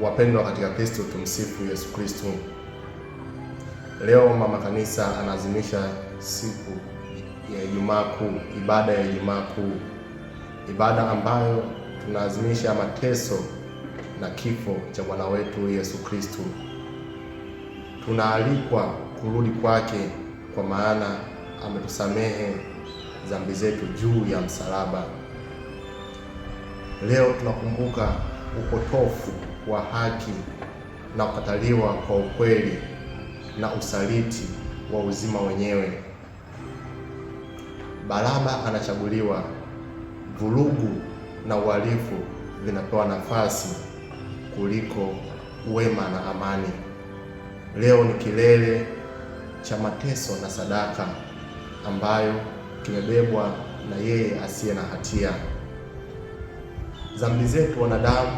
Wapendwa katika Kristo, tumsifu Yesu Kristo. Leo mama kanisa anaadhimisha siku ya Ijumaa Kuu, ibada ya Ijumaa Kuu, ibada ambayo tunaadhimisha mateso na kifo cha Bwana wetu Yesu Kristo. Tunaalikwa kurudi kwake, kwa maana ametusamehe dhambi zetu juu ya msalaba. Leo tunakumbuka upotofu wa haki na kukataliwa kwa ukweli na usaliti wa uzima wenyewe. Baraba anachaguliwa, vurugu na uhalifu vinapewa nafasi kuliko wema na amani. Leo ni kilele cha mateso na sadaka ambayo kimebebwa na yeye asiye na hatia. Dhambi zetu wanadamu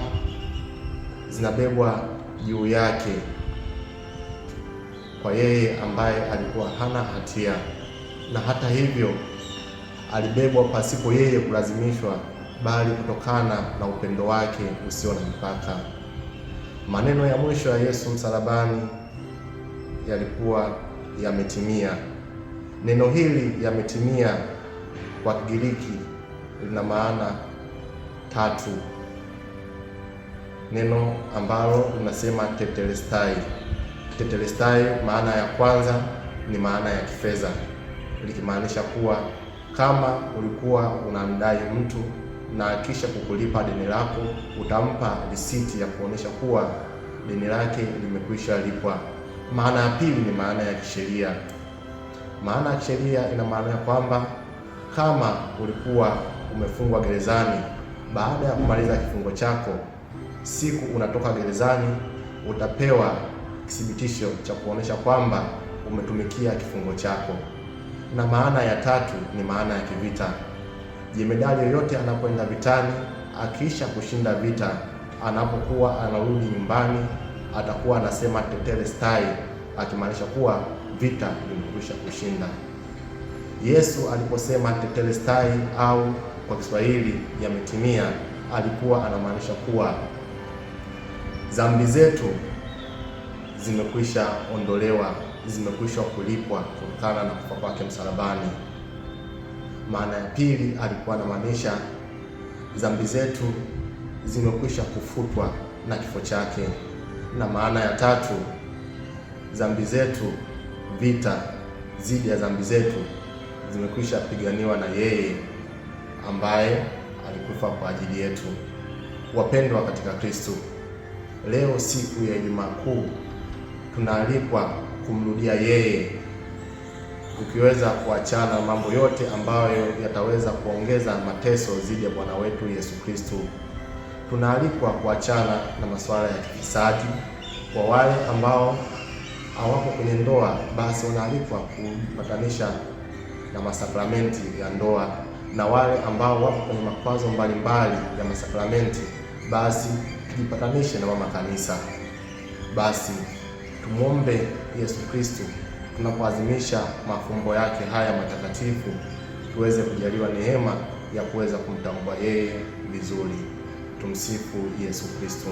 zinabebwa juu yake, kwa yeye ambaye alikuwa hana hatia, na hata hivyo alibebwa pasipo yeye kulazimishwa, bali kutokana na upendo wake usio na mipaka. Maneno ya mwisho ya Yesu msalabani yalikuwa yametimia. Neno hili yametimia kwa Kigiriki lina maana tatu, neno ambalo linasema tetelestai. Tetelestai maana ya kwanza ni maana ya kifedha, likimaanisha kuwa kama ulikuwa unamdai mtu na kisha kukulipa deni lako, utampa risiti ya kuonesha kuwa deni lake limekwisha lipwa. Maana ya pili ni maana ya kisheria. Maana ya kisheria ina maana ya kwamba kama ulikuwa umefungwa gerezani, baada ya kumaliza kifungo chako, siku unatoka gerezani, utapewa kithibitisho cha kuonesha kwamba umetumikia kifungo chako. Na maana ya tatu ni maana ya kivita. Jemedali yoyote anapoenda vitani, akiisha kushinda vita, anapokuwa anarudi nyumbani, atakuwa anasema tetelestai, akimaanisha kuwa vita vimekwisha kushinda. Yesu aliposema tetelestai au kwa Kiswahili yametimia, alikuwa anamaanisha kuwa dhambi zetu zimekwisha ondolewa, zimekwisha kulipwa kutokana na kufa kwake msalabani. Maana ya pili alikuwa anamaanisha dhambi zetu zimekwisha kufutwa na kifo chake. Na maana ya tatu, dhambi zetu, vita dhidi ya dhambi zetu zimekwisha piganiwa na yeye ambaye alikufa kwa ajili yetu. Wapendwa katika Kristo, leo siku ya Ijumaa Kuu tunaalikwa kumrudia yeye, tukiweza kuachana mambo yote ambayo yataweza kuongeza mateso dhidi ya Bwana wetu Yesu Kristo. Tunaalikwa kuachana na masuala ya kifisadi. Kwa wale ambao hawako kwenye ndoa, basi wanaalikwa kupatanisha na masakramenti ya ndoa, na wale ambao wako kwenye makwazo mbalimbali ya masakramenti, basi tujipatanishe na mama kanisa. Basi tumwombe Yesu Kristo tunapoadhimisha mafumbo yake haya matakatifu, tuweze kujaliwa neema ya kuweza kumtambua yeye vizuri. Tumsifu Yesu Kristo.